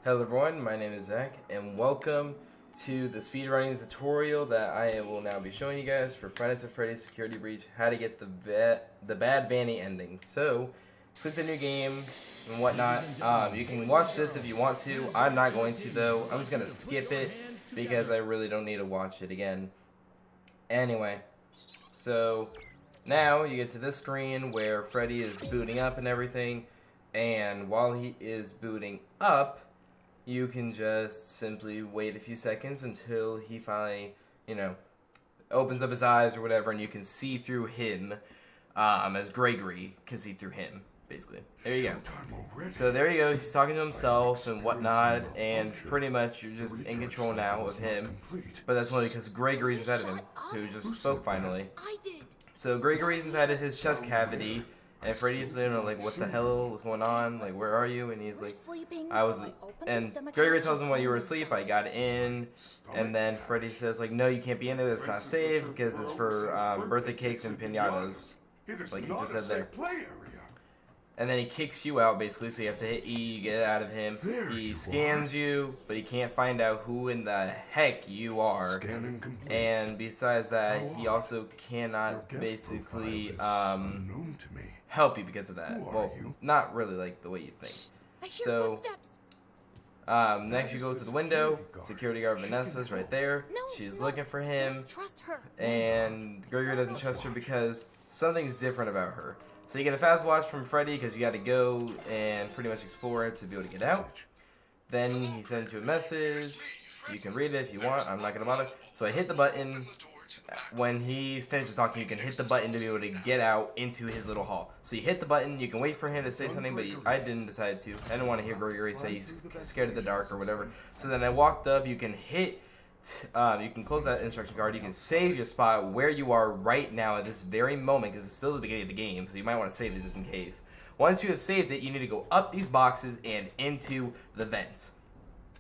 Hello everyone, my name is Zach, and welcome to the speedrunning tutorial that I will now be showing you guys for Five Nights at Freddy's Security Breach, how to get the bad Vanny ending. So, click the new game and whatnot. You can watch this if you want to. I'm not going to though. I'm just going to skip it because I really don't need to watch it again. Anyway, so now you get to this screen where Freddy is booting up and everything, and while he is booting up, you can just simply wait a few seconds until he finally, opens up his eyes or whatever, and you can see through him, as Gregory can see through him, basically. There you go. So there you go, he's talking to himself and whatnot, and pretty much you're just in control now of him. But that's only because Gregory's inside of him, who just spoke finally. So Gregory's inside of his chest cavity, and Freddy's like, what the hell was going on? Like, where are you? And he's like, and Gregory tells him while you were asleep, I got in. And then Freddy says, like, no, you can't be in there. That's not safe because it's for birthday cakes and piñatas. Like he just said there. And then he kicks you out, basically, so you have to hit E, you get out of him. He scans you, but he can't find out who in the heck you are. And besides that, he also cannot basically help you because of that. Well, not really like the way you think. So, next you go to the window. Security guard Vanessa's right there. She's looking for him. And Gregory doesn't trust her because something's different about her. So you get a fast watch from Freddy because you got to go and pretty much explore it to be able to get out. Then he sends you a message. You can read it if you want. I'm not going to bother. So I hit the button. When he finishes talking, you can hit the button to be able to get out into his little hall. So you hit the button. You can wait for him to say something, but I didn't decide to. I didn't want to hear Gregory say he's scared of the dark or whatever. So then I walked up. You can hit... you can close that instruction card. You can save your spot where you are right now at this very moment because it's still the beginning of the game, so you might want to save it just in case. Once you have saved it, you need to go up these boxes and into the vents.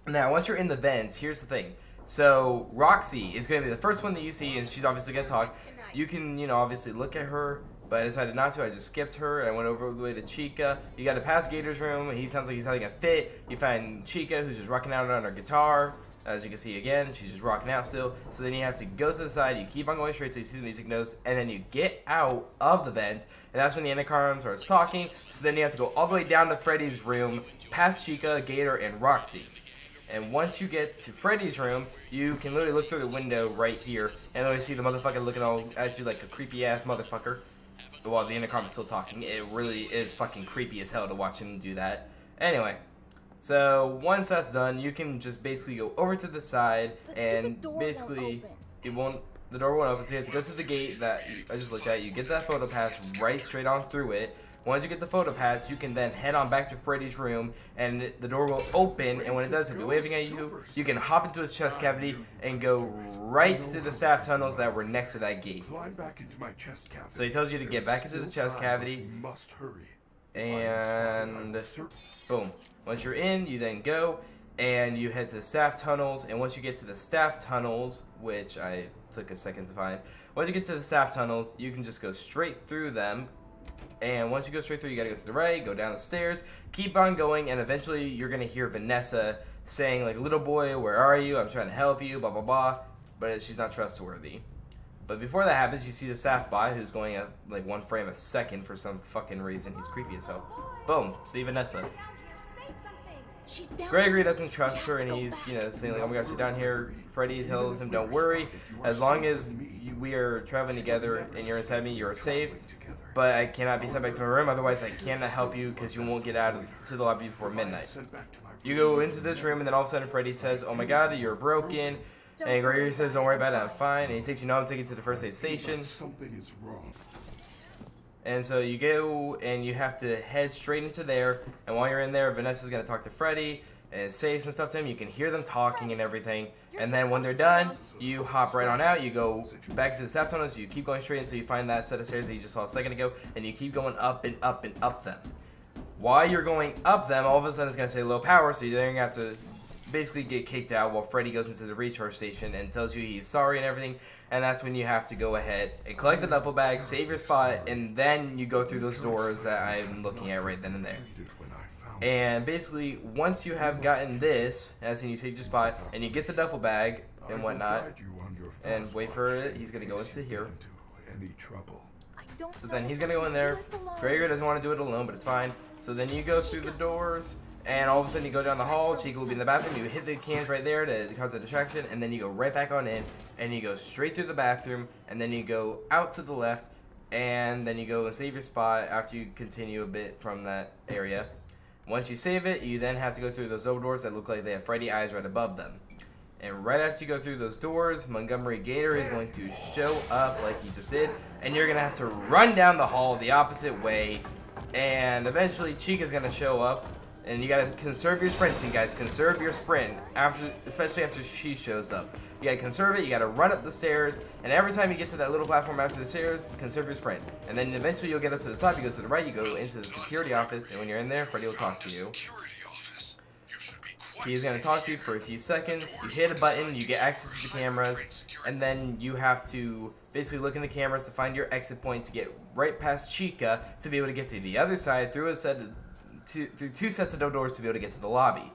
Now, once you're in the vents, here's the thing. So, Roxy is going to be the first one that you see, and she's obviously going to talk. You can, obviously look at her, but I decided not to. I just skipped her, and I went over the way to Chica. You got to pass Gator's room. He sounds like he's having a fit. You find Chica, who's just rocking out on her guitar. As you can see again, she's just rocking out still. So then you have to go to the side, you keep on going straight till you see the music notes, and then you get out of the vent, and that's when the intercom starts talking. So then you have to go all the way down to Freddy's room, past Chica, Gator, and Roxy. And once you get to Freddy's room, you can literally look through the window right here, and literally see the motherfucker looking all at you like a creepy-ass motherfucker. While the intercom is still talking, it really is fucking creepy as hell to watch him do that. Anyway. So, once that's done, you can just basically go over to the side, and basically, the door won't open, so you have to go to the gate that I just looked at. You get that photo pass right straight on through it. Once you get the photo pass, you can then head on back to Freddy's room, and the door will open, and when it does, he'll be waving at you. You can hop into his chest cavity and go right to the staff tunnels that were next to that gate. So he tells you to get back into the chest cavity, and boom. Once you're in, you then go, and you head to the staff tunnels, and once you get to the staff tunnels, which I took a second to find, once you get to the staff tunnels, you can just go straight through them, and once you go straight through, you gotta go to the right, go down the stairs, keep on going, and eventually you're gonna hear Vanessa saying, like, little boy, where are you? I'm trying to help you, blah, blah, blah, but she's not trustworthy. But before that happens, you see the staff bot who's going at, like, 1 frame a second for some fucking reason. He's creepy as hell. Boom, see Vanessa. Gregory doesn't trust her, and he's, saying like, oh my gosh, she's down here. Freddy tells him, don't worry. As long as we are traveling together and you're inside me, you're safe. But I cannot be sent back to my room, otherwise I cannot help you because you won't get out to the lobby before midnight. You go into this room, and then all of a sudden Freddy says, oh my god, you're broken. And Gregory says, don't worry about it, I'm fine. And he takes you, I'm taking you to the first aid station. Something is wrong. And so you go, and you have to head straight into there, and while you're in there, Vanessa's going to talk to Freddy and say some stuff to him. You can hear them talking and everything, and then when they're done, you hop right on out, you go back to the staff tunnels, you keep going straight until you find that set of stairs that you just saw a second ago, and you keep going up and up and up them. While you're going up them, all of a sudden it's going to say low power, so you're going to have to basically get kicked out while Freddy goes into the recharge station and tells you he's sorry and everything, and that's when you have to go ahead and collect the duffel bag, save your spot, and then you go through those doors that I'm looking at right then and there. And basically, once you have gotten this, as in you take your spot, and you get the duffel bag and whatnot, and wait for it, he's gonna go into here. So then he's gonna go in there. Gregor doesn't want to do it alone, but it's fine. So then you go through the doors, and all of a sudden you go down the hall. Chica will be in the bathroom. You hit the cans right there to cause a distraction, and then you go right back on in, and you go straight through the bathroom, and then you go out to the left, and then you go and save your spot after you continue a bit from that area. Once you save it, you then have to go through those double doors that look like they have Freddy eyes right above them. And right after you go through those doors, Montgomery Gator is going to show up like he just did, and you're going to have to run down the hall the opposite way, and eventually Chica's going to show up, and you got to conserve your sprinting, guys. Conserve your sprint, especially after she shows up. You got to conserve it, you got to run up the stairs, and every time you get to that little platform after the stairs, conserve your sprint. And then eventually you'll get up to the top, you go to the right, you go into the security office, and when you're in there, Freddy will talk to you. He's going to talk to you for a few seconds, you hit a button, you get access to the cameras, and then you have to basically look in the cameras to find your exit point to get right past Chica to be able to get to the other side through two sets of doors to be able to get to the lobby.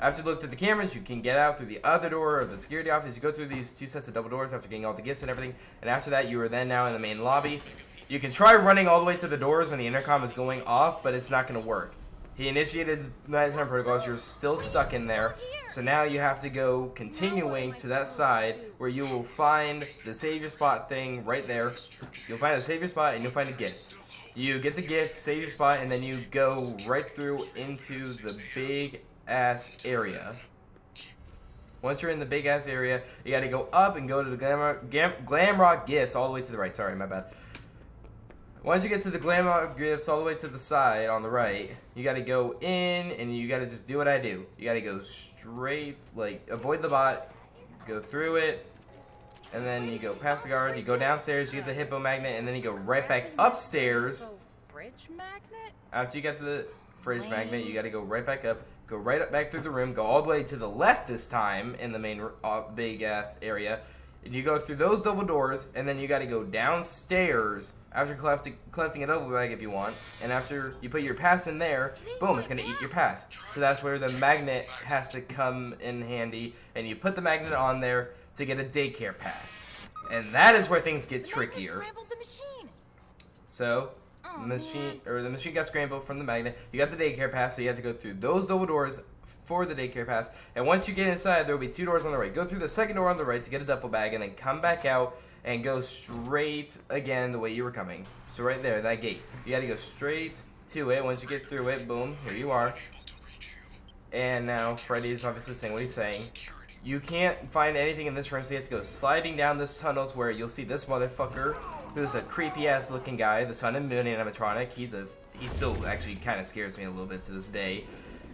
After you looked at the cameras, you can get out through the other door of the security office. You go through these two sets of double doors after getting all the gifts and everything, and after that you are then now in the main lobby. You can try running all the way to the doors when the intercom is going off, but it's not going to work. He initiated nighttime protocols, you're still stuck in there, so now you have to go continuing to that side where you will find the save your spot thing right there. You'll find the save your spot and you'll find a gift. You get the gift, save your spot, and then you go right through into the big ass area. Once you're in the big ass area, you gotta go up and go to the Glam Rock gifts all the way to the right. Sorry, my bad. Once you get to the Glam Rock gifts all the way to the side on the right, you gotta go in and you gotta just do what I do. You gotta go straight, like avoid the bot, go through it, and then you go past the guard, you go downstairs, you get the hippo magnet, and then you go right back upstairs. Fridge magnet? After you get the fridge magnet, you gotta go right back up, go right up back through the room, go all the way to the left this time in the main big ass area. And you go through those double doors, and then you gotta go downstairs after collecting a double bag if you want. And after you put your pass in there, boom, it's gonna eat your pass. So that's where the magnet has to come in handy, and you put the magnet on there to get a daycare pass. And that is where things get trickier. So the machine got scrambled from the magnet. You got the daycare pass, so you have to go through those double doors for the daycare pass. And once you get inside, there will be two doors on the right. Go through the second door on the right to get a duffel bag, and then come back out and go straight again the way you were coming. So right there, that gate. You got to go straight to it. Once you get through it, boom, here you are. And now Freddy's obviously saying what he's saying. You can't find anything in this room, so you have to go sliding down this tunnels where you'll see this motherfucker, who's a creepy ass looking guy, the Sun and Moon animatronic. He still actually kind of scares me a little bit to this day.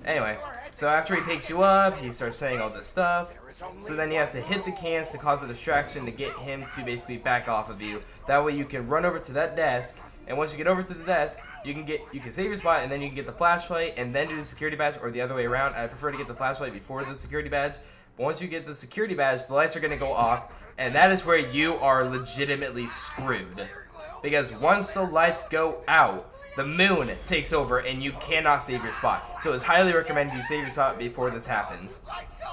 Anyway, so after he picks you up, he starts saying all this stuff. So then you have to hit the cans to cause a distraction to get him to basically back off of you. That way you can run over to that desk, and once you get over to the desk, you can save your spot, and then you can get the flashlight and then do the security badge, or the other way around. I prefer to get the flashlight before the security badge. But once you get the security badge, the lights are going to go off, and that is where you are legitimately screwed. Because once the lights go out, the moon takes over and you cannot save your spot. So it's highly recommended you save your spot before this happens.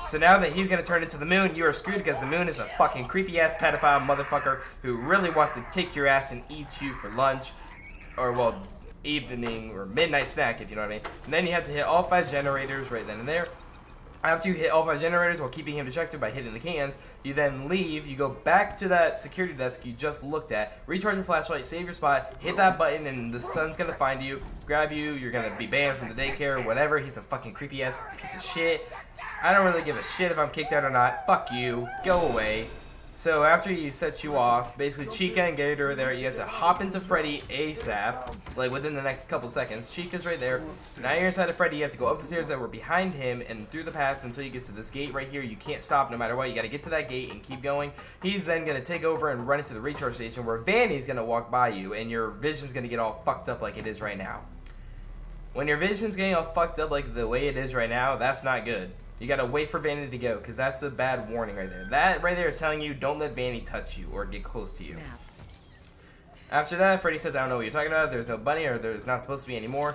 So now that he's going to turn into the moon, you are screwed because the moon is a fucking creepy ass pedophile motherfucker who really wants to take your ass and eat you for lunch. Or well, evening or midnight snack if you know what I mean. And then you have to hit all 5 generators right then and there. After you hit all 5 generators while keeping him distracted by hitting the cans, you then leave, you go back to that security desk you just looked at, recharge your flashlight, save your spot, hit that button, and the Sun's gonna find you, grab you, you're gonna be banned from the daycare, whatever. He's a fucking creepy ass piece of shit. I don't really give a shit if I'm kicked out or not. Fuck you. Go away. So after he sets you off, basically Chica and Gator are there. You have to hop into Freddy ASAP, like within the next couple seconds. Chica's right there. Now you're inside of Freddy. You have to go up the stairs that were behind him and through the path until you get to this gate right here. You can't stop no matter what. You got to get to that gate and keep going. He's then going to take over and run into the recharge station where Vanny's going to walk by you and your vision's going to get all fucked up like it is right now. When your vision's getting all fucked up like the way it is right now, that's not good. You gotta wait for Vanny to go, because that's a bad warning right there. That right there is telling you, don't let Vanny touch you or get close to you. After that, Freddy says, I don't know what you're talking about. There's no bunny, or there's not supposed to be any more.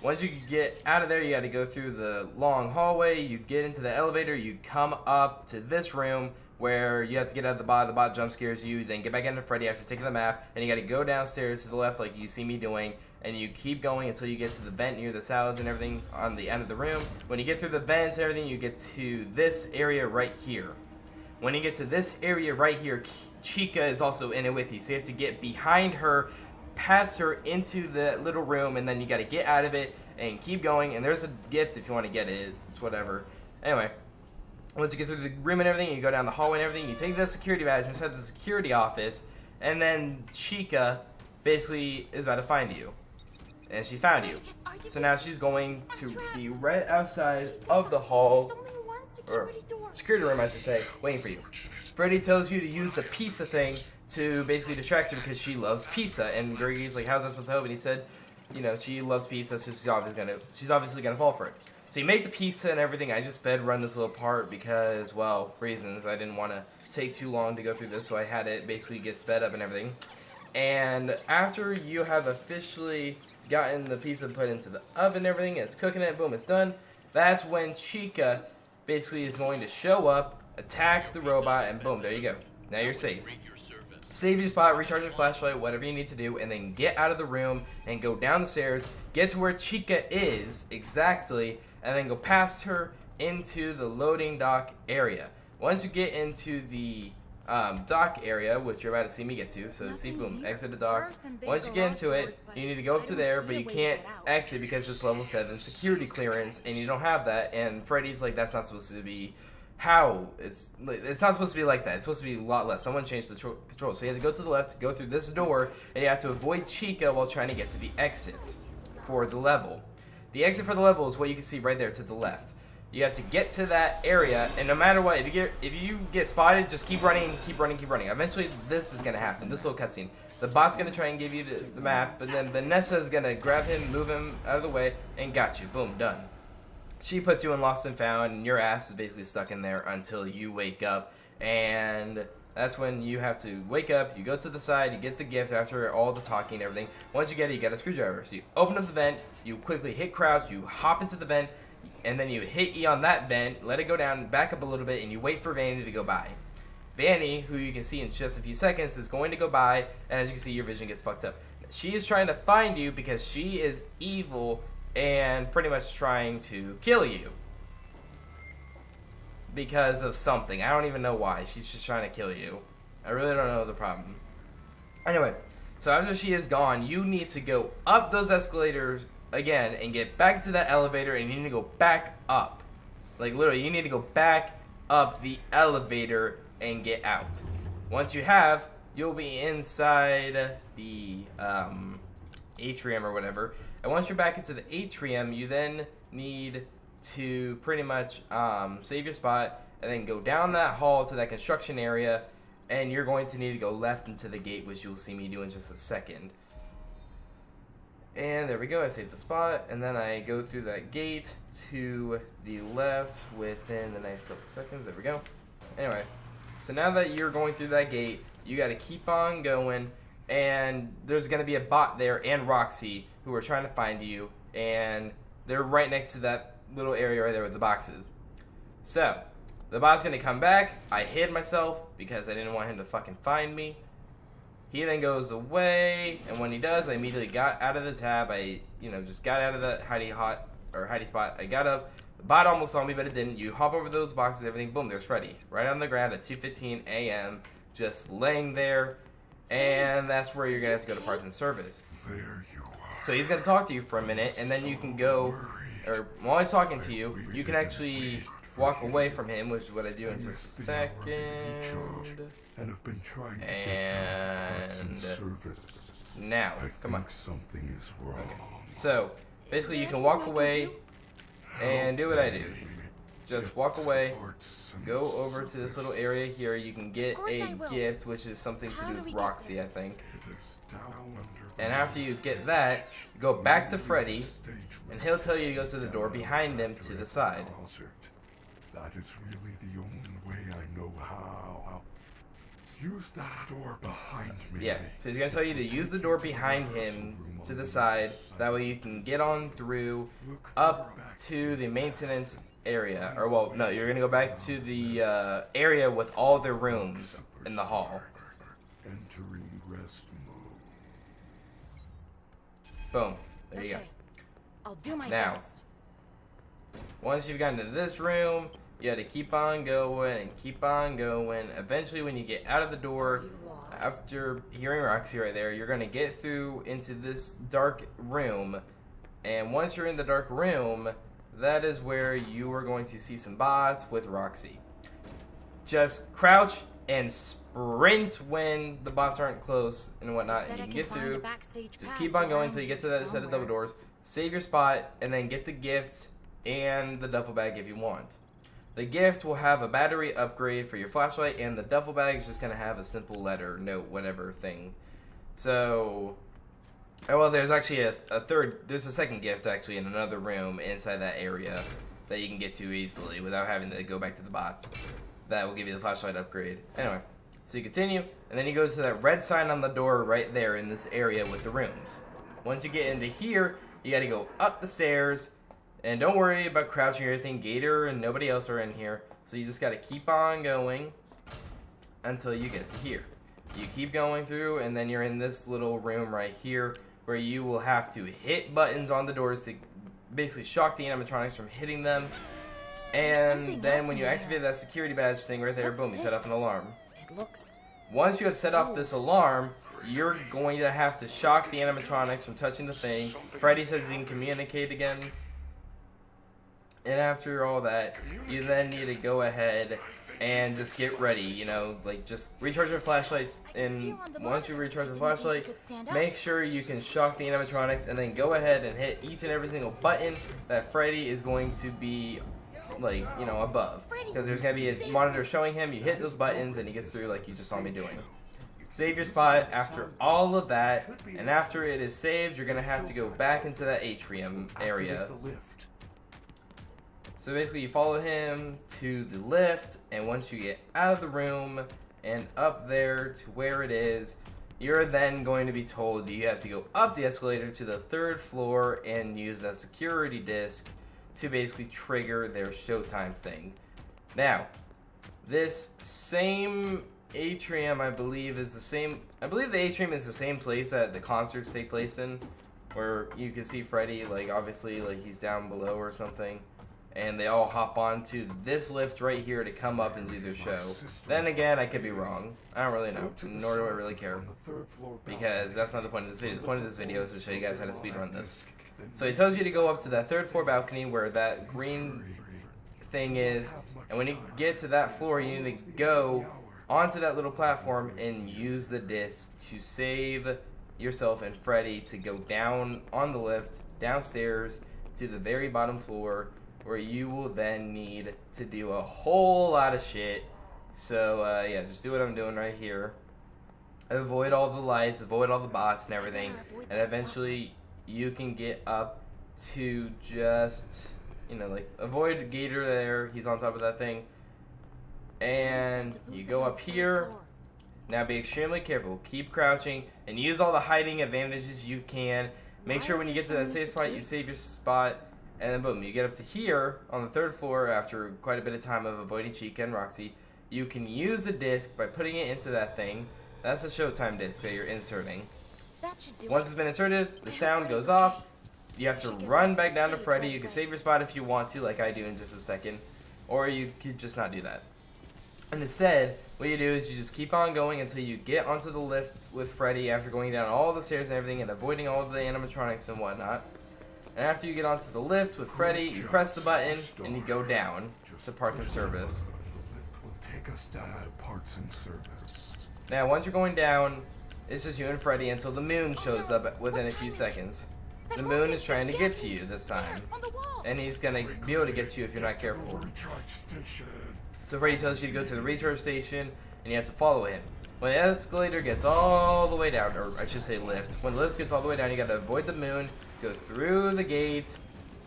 Once you get out of there, you got to go through the long hallway. You get into the elevator. You come up to this room where you have to get out of the bot. The bot jump scares you. Then get back into Freddy after taking the map. And you got to go downstairs to the left like you see me doing. And you keep going until you get to the vent near the salads and everything on the end of the room. When you get through the vents and everything, you get to this area right here. When you get to this area right here, Chica is also in it with you. So you have to get behind her, pass her into the little room, and then you got to get out of it and keep going. And there's a gift if you want to get it. It's whatever. Anyway, once you get through the room and everything, you go down the hallway and everything. You take that security badge inside the security office, and then Chica basically is about to find you. And she found you. So now she's going to be right outside of the hall, or security room I should say, waiting for you. Freddy tells you to use the pizza thing to basically distract her because she loves pizza. And Gregory's like, how's that supposed to help? And he said, you know, she loves pizza, so she's obviously gonna fall for it. So you make the pizza and everything. I just sped run this little part because, well, reasons. I didn't want to take too long to go through this, so I had it basically get sped up and everything. And after you have officially gotten the pizza put into the oven and everything, it's cooking it, boom, it's done. That's when Chica basically is going to show up, attack the robot, and boom, there you go. Now you're safe. Save your spot, recharge your flashlight, whatever you need to do, and then get out of the room and go down the stairs, get to where Chica is, exactly, and then go past her into the loading dock area. Once you get into the dock area, which you're about to see me get to, so see, boom, exit the dock. Once you get into it, you need to go up to there, but you can't exit because it's level 7 security clearance, and you don't have that, and Freddy's like, that's not supposed to be how, it's not supposed to be like that, it's supposed to be a lot less. Someone changed the control, so you have to go to the left, go through this door, and you have to avoid Chica while trying to get to the exit for the level. The exit for the level is what you can see right there to the left. You have to get to that area, and no matter what, if you get spotted, just keep running, keep running, keep running. Eventually, this is gonna happen. This little cutscene. The bot's gonna try and give you the map, but then Vanessa is gonna grab him, move him out of the way, and got you. Boom, done. She puts you in lost and found, and your ass is basically stuck in there until you wake up, and that's when you have to wake up. You go to the side, you get the gift after all the talking and everything. Once you get it, you get a screwdriver. So you open up the vent, you quickly hit crouch, you hop into the vent, and then you hit E on that vent, let it go down, back up a little bit, and you wait for Vanny to go by. Vanny, who you can see in just a few seconds, is going to go by, and as you can see, your vision gets fucked up. She is trying to find you because she is evil and pretty much trying to kill you. Because of something. I don't even know why. She's just trying to kill you. I really don't know the problem. Anyway, so after she is gone, you need to go up those escalators again and get back to that elevator, and you need to go back up. Like literally, you need to go back up the elevator and get out. Once you have, you'll be inside the atrium or whatever. And once you're back into the atrium, you then need to pretty much save your spot and then go down that hall to that construction area, and you're going to need to go left into the gate, which you'll see me do in just a second. And there we go, I saved the spot, and then I go through that gate to the left within the next couple seconds. There we go. Anyway, so now that you're going through that gate, you got to keep on going, and there's going to be a bot there and Roxy who are trying to find you, and they're right next to that little area right there with the boxes. So, the bot's going to come back. I hid myself because I didn't want him to fucking find me. He then goes away, and when he does, I immediately got out of the tab. I, just got out of the hidey spot. I got up. The bot almost saw me, but it didn't. You hop over those boxes, everything. Boom, there's Freddy. Right on the ground at 2:15 a.m., just laying there. And that's where you're going to have to go to parts and service. There you are. So he's going to talk to you for a minute, and then you can go, or while he's talking to you, you can actually walk away from him, which is what I do in just a second. And have been trying to get to parts and service. Now, come on. Something is wrong. Okay. So, basically you can walk away and do what I do. Just walk away, go over to this little area here. You can get a gift, which is something to do with Roxy, I think. And after you get that, go back to Freddy, and he'll tell you to go to the door behind him to the side. That is really the only way I know how. Use that door behind me. Yeah, so he's going to tell you to use the door behind him to the side. That way you can get on through up to the maintenance area. Or, well, no, you're going to go back to the area with all the rooms in the hall. Entering rest mode. Boom. There you go. I'll do my Now, best. once you've gotten to this room, you have to keep on going and keep on going. Eventually, when you get out of the door, after hearing Roxy right there, you're going to get through into this dark room. And once you're in the dark room, that is where you are going to see some bots with Roxy. Just crouch and sprint when the bots aren't close and whatnot, and you can get through. Just keep on going until you get to that set of double doors. Save your spot, and then get the gift and the duffel bag if you want. The gift will have a battery upgrade for your flashlight, and the duffel bag is just going to have a simple letter, note, whatever thing. So, oh, well, there's actually there's a second gift actually in another room inside that area that you can get to easily without having to go back to the bots. That will give you the flashlight upgrade. Anyway, so you continue, and then you go to that red sign on the door right there in this area with the rooms. Once you get into here, you got to go up the stairs. And don't worry about crouching or anything. Gator and nobody else are in here. So you just got to keep on going until you get to here. You keep going through, and then you're in this little room right here where you will have to hit buttons on the doors to basically shock the animatronics from hitting them. And then when you activate that security badge thing right there, boom, you set off an alarm. Once you have set off this alarm, you're going to have to shock the animatronics from touching the thing. Freddy says he can communicate again. And after all that, you then need to go ahead and just get ready, you know, like just recharge your flashlights, and once you recharge the flashlight, make sure you can shock the animatronics, and then go ahead and hit each and every single button that Freddy is going to be, like, you know, above. Because there's going to be a monitor showing him, you hit those buttons, and he gets through like you just saw me doing. Save your spot after all of that, and after it is saved, you're going to have to go back into that atrium area. So basically you follow him to the lift, and once you get out of the room and up there to where it is, you're then going to be told you have to go up the escalator to the 3rd floor and use that security disc to basically trigger their showtime thing. Now, this same atrium, I believe the atrium is the same place that the concerts take place in, where you can see Freddy, like, obviously, like, he's down below or something. And they all hop onto this lift right here to come up and do their show. Then again, I could be wrong. I don't really know, nor do I really care. Because that's not the point of this video. The point of this video is to show you guys how to speedrun this. So he tells you to go up to that 3rd floor balcony where that green thing is. And when you get to that floor, you need to go onto that little platform and use the disc to save yourself and Freddy to go down on the lift, downstairs, to the very bottom floor, where you will then need to do a whole lot of shit. So, yeah, just do what I'm doing right here. Avoid all the lights, avoid all the bots and everything, and eventually you can get up to just, you know, like, avoid Gator there, he's on top of that thing, and you go up here. Now be extremely careful, keep crouching, and use all the hiding advantages you can. Make sure when you get to that safe spot, you save your spot. And then boom, you get up to here on the 3rd floor after quite a bit of time of avoiding Chica and Roxy. You can use the disc by putting it into that thing. That's a showtime disc that you're inserting. Once it's been inserted, the sound goes off. You have to run back down to Freddy. You can save your spot if you want to, like I do in just a second. Or you could just not do that. And instead, what you do is you just keep on going until you get onto the lift with Freddy after going down all the stairs and everything and avoiding all the animatronics and whatnot. And after you get onto the lift with Freddy, you press the button and you go down to parts and service. The lift will take us down to parts and service. Now, once you're going down, it's just you and Freddy until the moon shows up within a few seconds. The moon is trying to get to you this time, and he's gonna be able to get to you if you're not careful. So Freddy tells you to go to the recharge station, and you have to follow him. When the escalator gets all the way down, or I should say lift, when the lift gets all the way down, you gotta avoid the moon, go through the gate,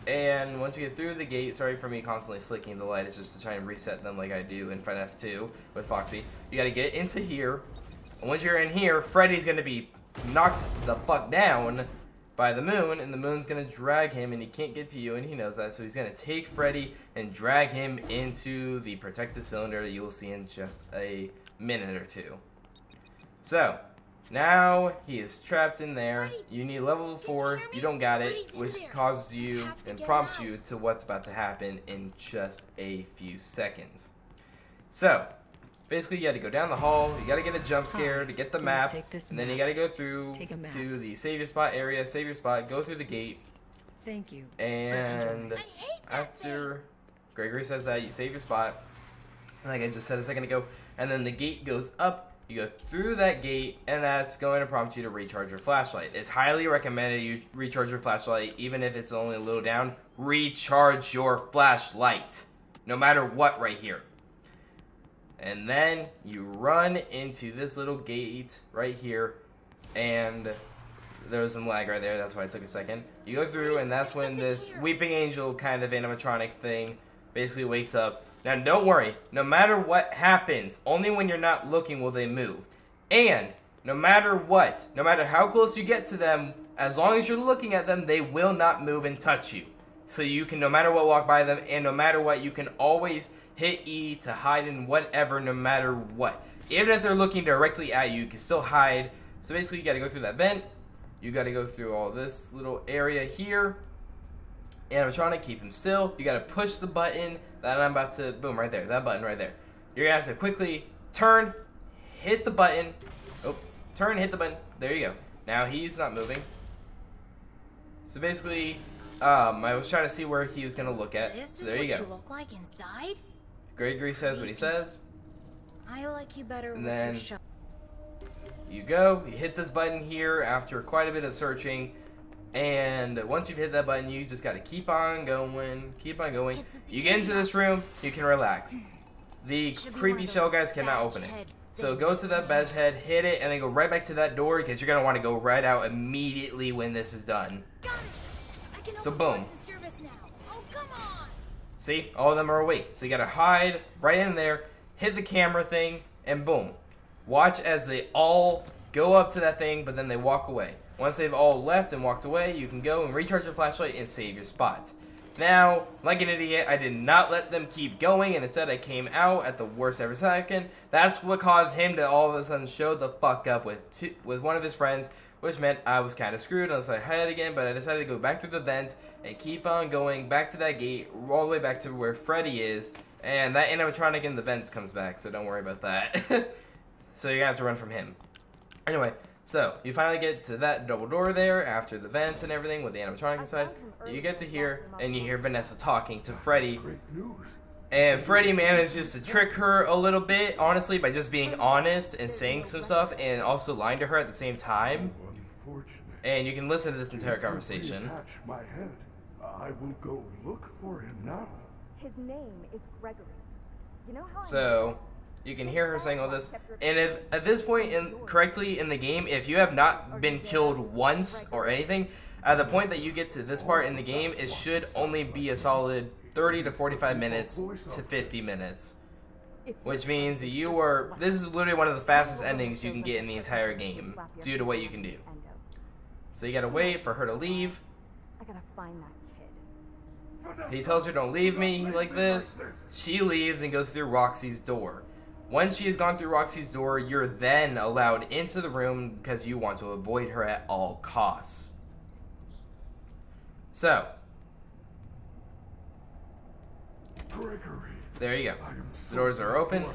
And once you get through the gate, sorry for me constantly flicking the light, it's just to try and reset them like I do in FNF 2 with Foxy. You gotta get into here, and once you're in here, Freddy's gonna be knocked the fuck down by the moon, and the moon's gonna drag him, and he can't get to you, and he knows that, so he's gonna take Freddy and drag him into the protective cylinder that you will see in just a minute or two. So, now he is trapped in there. You need level 4, you don't got it, which causes you and prompts you to what's about to happen in just a few seconds. So, basically you gotta go down the hall, you gotta get a jump scare to get the map, and then you gotta go through to the save your spot area, save your spot, go through the gate. Thank you. And after Gregory says that, you save your spot, like I just said a second ago, and then the gate goes up. You go through that gate, and that's going to prompt you to recharge your flashlight. It's highly recommended you recharge your flashlight, even if it's only a little down. Recharge your flashlight, no matter what, right here. And then you run into this little gate right here, and there was some lag right there, that's why it took a second. You go through, and that's when this weeping angel kind of animatronic thing basically wakes up. Now, don't worry. No matter what happens, only when you're not looking will they move. And no matter what, no matter how close you get to them, as long as you're looking at them, they will not move and touch you. So you can, no matter what, walk by them, and no matter what, you can always hit E to hide in whatever, no matter what. Even if they're looking directly at you, you can still hide. So basically, you got to go through that vent. You got to go through all this little area here. Animatronic, keep him still. You gotta push the button that I'm about to, boom, right there, that button right there. You're gonna have to quickly turn, hit the button. Oh, turn, hit the button. There you go. Now he's not moving. So basically, I was trying to see where he was gonna look at. So there you go. This is what you look like inside? Gregory says what he says. I like you better And with then your shot. you go, you hit this button here after quite a bit of searching. And once you've hit that button, you just gotta keep on going, keep on going. You get into this room, you can relax. The creepy shell guys cannot open it. So go to that badge head, hit it, and then go right back to that door because you're gonna want to go right out immediately when this is done. So boom. Oh, come on. See, all of them are awake. So you gotta hide right in there, hit the camera thing, and boom. Watch as they all go up to that thing, but then they walk away. Once they've all left and walked away, you can go and recharge your flashlight and save your spot. Now, like an idiot, I did not let them keep going, and instead I came out at the worst ever second. That's what caused him to all of a sudden show the fuck up with one of his friends, which meant I was kind of screwed unless I hid again, but I decided to go back through the vent and keep on going back to that gate, all the way back to where Freddy is, and that animatronic in the vents comes back, so don't worry about that. So you're gonna have to run from him. Anyway. So, you finally get to that double door there, after the vent and everything, with the animatronic inside. You get to here, and you hear Vanessa talking to Freddy. And Freddy manages to trick her a little bit, honestly, by just being honest and saying some stuff, and also lying to her at the same time. And you can listen to this entire conversation. My head. I will go look for him now. His name is Gregory. You know how So, you can hear her saying all this. And if at this point correctly in the game, if you have not been killed once or anything, at the point that you get to this part in the game, it should only be a solid 30 to 45 minutes to 50 minutes. Which means this is literally one of the fastest endings you can get in the entire game, due to what you can do. So you gotta wait for her to leave. I gotta find that kid. He tells her, don't leave me like this. She leaves and goes through Roxy's door. Once she has gone through Roxy's door, you're then allowed into the room because you want to avoid her at all costs. So, Gregory. there you go. The doors are open.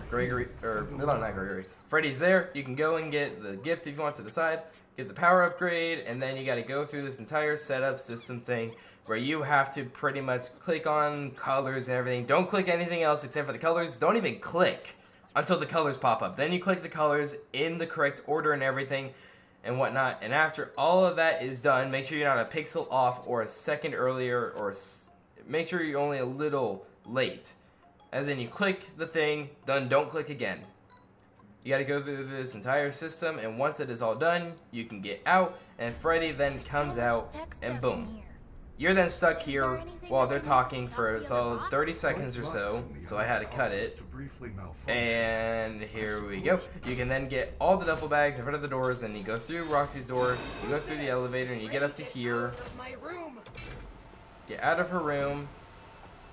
Freddy's there. You can go and get the gift if you want to the side. Get the power upgrade, and then you got to go through this entire setup system thing where you have to pretty much click on colors and everything. Don't click anything else except for the colors. Don't even click until the colors pop up. Then you click the colors in the correct order and everything and whatnot. And after all of that is done, make sure you're not a pixel off or a second earlier, or make sure you're only a little late. As in, you click the thing, then don't click again. You gotta go through this entire system, and once it is all done, you can get out, and Freddy then comes out, and boom. you're then stuck here while they're talking for a solid 30 seconds or so. So I had to cut it. And here we go. You can then get all the duffel bags in front of the doors, and you go through Roxy's door, you go through the elevator, and you get up to here. Get out of her room,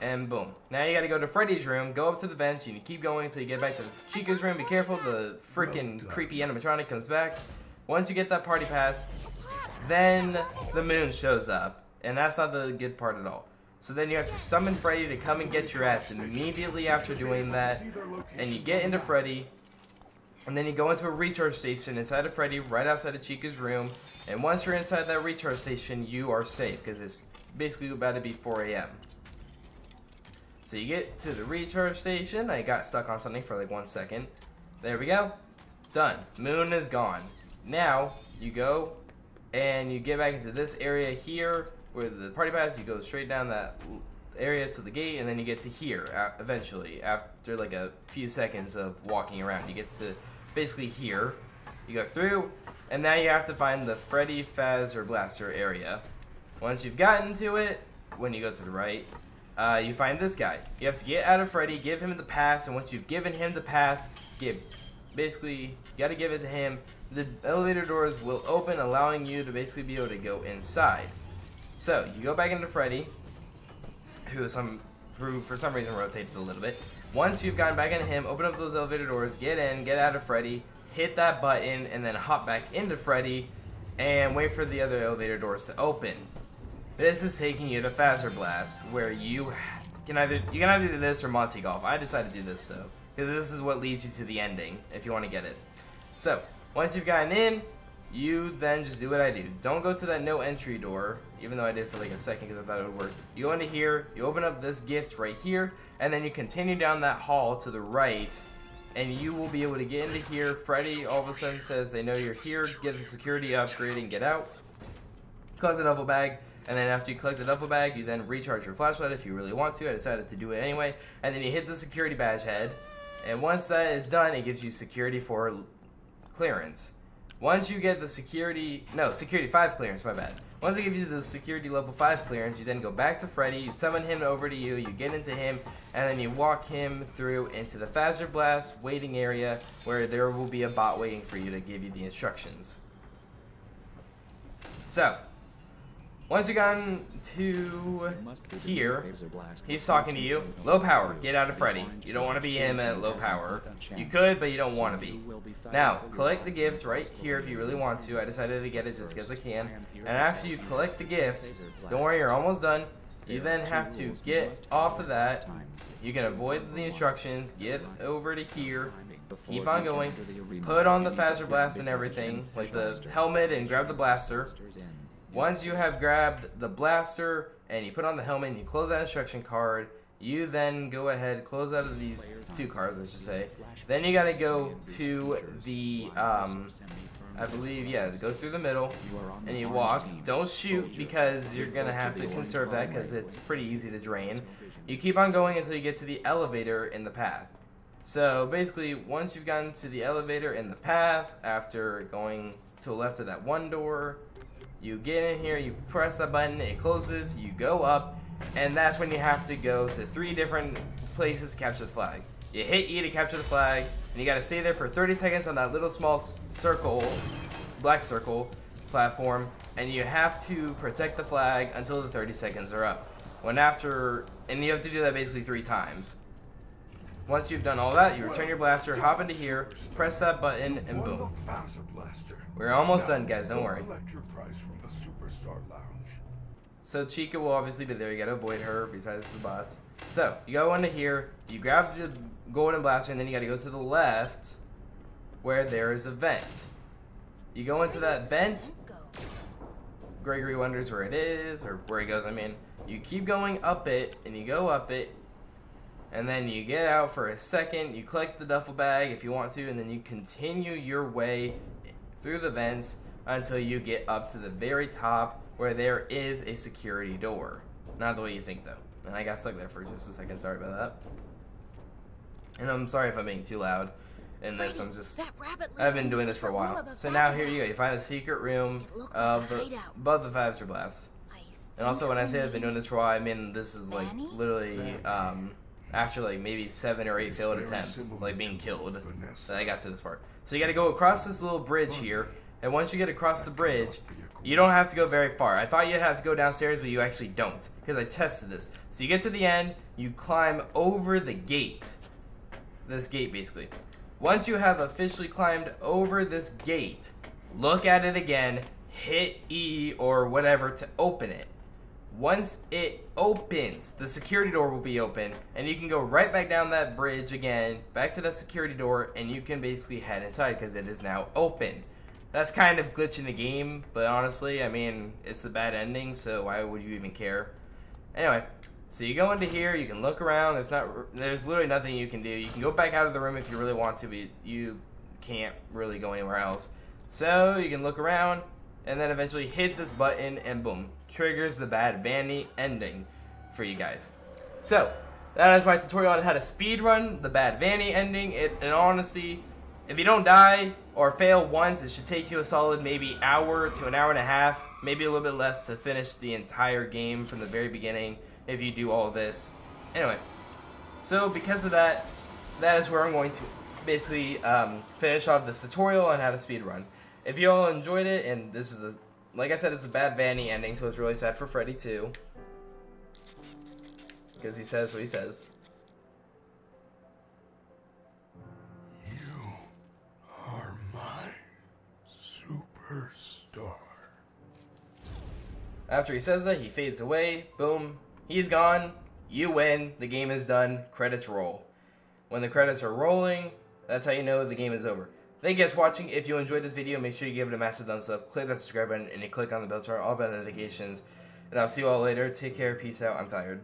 and boom. Now you gotta go to Freddy's room, go up to the vents, and you keep going until you get back to Chica's room. Be careful, the freaking creepy animatronic comes back. Once you get that party pass, then the moon shows up, and that's not the good part at all. So then you have to summon Freddy to come and get your ass immediately after doing that, and you get into Freddy, and then you go into a recharge station inside of Freddy, right outside of Chica's room, and once you're inside that recharge station, you are safe, because it's basically about to be 4 a.m. So you get to the recharge station. I got stuck on something for like 1 second. There we go. Done. Moon is gone. Now, you go and you get back into this area here where the party pass. You go straight down that area to the gate, and then you get to here eventually after like a few seconds of walking around. You get to basically here. You go through, and now you have to find the Freddy Fazbear Blaster area. Once you've gotten to it, when you go to the right, you find this guy. You have to get out of Freddy, give him the pass, and once you've given him the pass, basically, you gotta give it to him. The elevator doors will open, allowing you to basically be able to go inside. So, you go back into Freddy, who for some reason rotated a little bit. Once you've gotten back into him, open up those elevator doors, get in, get out of Freddy, hit that button, and then hop back into Freddy, and wait for the other elevator doors to open. This is taking you to Fazbear Blast, where you can either do this or Monty Golf. I decided to do this though, because this is what leads you to the ending if you want to get it. So once you've gotten in, you then just do what I do. Don't go to that no entry door, even though I did for like a second because I thought it would work. You go into here, you open up this gift right here, and then you continue down that hall to the right, and you will be able to get into here. Freddy all of a sudden says they know you're here, get the security upgrade and get out. Collect the duffel bag. And then after you collect the duffel bag, you then recharge your flashlight if you really want to. I decided to do it anyway. And then you hit the security badge head. And once that is done, it gives you security 4 clearance. Once you get the security 5 clearance, my bad. Once I give you the security level 5 clearance, you then go back to Freddy, you summon him over to you, you get into him, and then you walk him through into the Fazbear Blast waiting area where there will be a bot waiting for you to give you the instructions. So, once you've gotten to here, he's talking to you. Low power, get out of Freddy. You don't want to be him at low power. You could, but you don't want to be. Now, collect the gift right here if you really want to. I decided to get it just because I can. And after you collect the gift, don't worry, you're almost done. You then have to get off of that. You can avoid the instructions, get over to here, keep on going, put on the Fazbear Blast and everything, like the helmet, and grab the blaster. Once you have grabbed the blaster and you put on the helmet and you close that instruction card, you then go ahead, close out of these 2 cards, I should say. Then you gotta go to the, I believe, yeah, go through the middle and you walk. Don't shoot because you're gonna have to conserve that because it's pretty easy to drain. You keep on going until you get to the elevator in the path. So basically, once you've gotten to the elevator in the path, after going to the left of that one door, you get in here, you press that button, it closes, you go up, and that's when you have to go to 3 different places to capture the flag. You hit E to capture the flag, and you gotta stay there for 30 seconds on that little small circle, black circle platform, and you have to protect the flag until the 30 seconds are up. And you have to do that basically 3 times. Once you've done all that, you return your blaster, hop into here, press that button, and boom. We're almost done, guys, don't worry. So Chica will obviously be there, you gotta avoid her besides the bots. So, you go into here, you grab the golden blaster, and then you gotta go to the left where there is a vent. You go into that vent, Gregory wonders where it is, or where he goes, I mean. You keep going up it, and you go up it, and then you get out for a second, you collect the duffel bag if you want to, and then you continue your way through the vents until you get up to the very top where there is a security door. Not the way you think though. And I got stuck there for just a second, sorry about that. And I'm sorry if I'm being too loud in this, I've been doing this for a while. So now here you go, you find a secret room above the Fazbear Blast. And also, when I say I've been doing this for a while, I mean this is like Vanny? literally after like maybe 7 or 8 failed attempts, like being killed, that I got to this part. So you got to go across this little bridge here, and once you get across the bridge, you don't have to go very far. I thought you'd have to go downstairs, but you actually don't, because I tested this. So you get to the end, you climb over the gate. This gate, basically. Once you have officially climbed over this gate, look at it again, hit E or whatever to open it. Once it opens, the security door will be open, and you can go right back down that bridge again, back to that security door, and you can basically head inside because it is now open. That's kind of glitching the game, but honestly, I mean, it's the bad ending, so why would you even care? Anyway, so you go into here, you can look around, there's literally nothing you can do. You can go back out of the room if you really want to, but you can't really go anywhere else. So you can look around, and then eventually hit this button, and boom, triggers the Bad Vanny ending for you guys. So, that is my tutorial on how to speedrun the Bad Vanny ending. And honestly, if you don't die or fail once, it should take you a solid maybe hour to an hour and a half, maybe a little bit less to finish the entire game from the very beginning if you do all of this. Anyway, so because of that, that is where I'm going to basically finish off this tutorial on how to speedrun. If you all enjoyed it, and this is like I said, it's a Bad Vanny ending, so it's really sad for Freddy too, because he says what he says. You are my superstar. After he says that, he fades away. Boom, he's gone. You win. The game is done. Credits roll. When the credits are rolling, that's how you know the game is over. Thank you guys for watching. If you enjoyed this video, make sure you give it a massive thumbs up. Click that subscribe button and you click on the bell to turn on all bell notifications. And I'll see you all later. Take care. Peace out. I'm tired.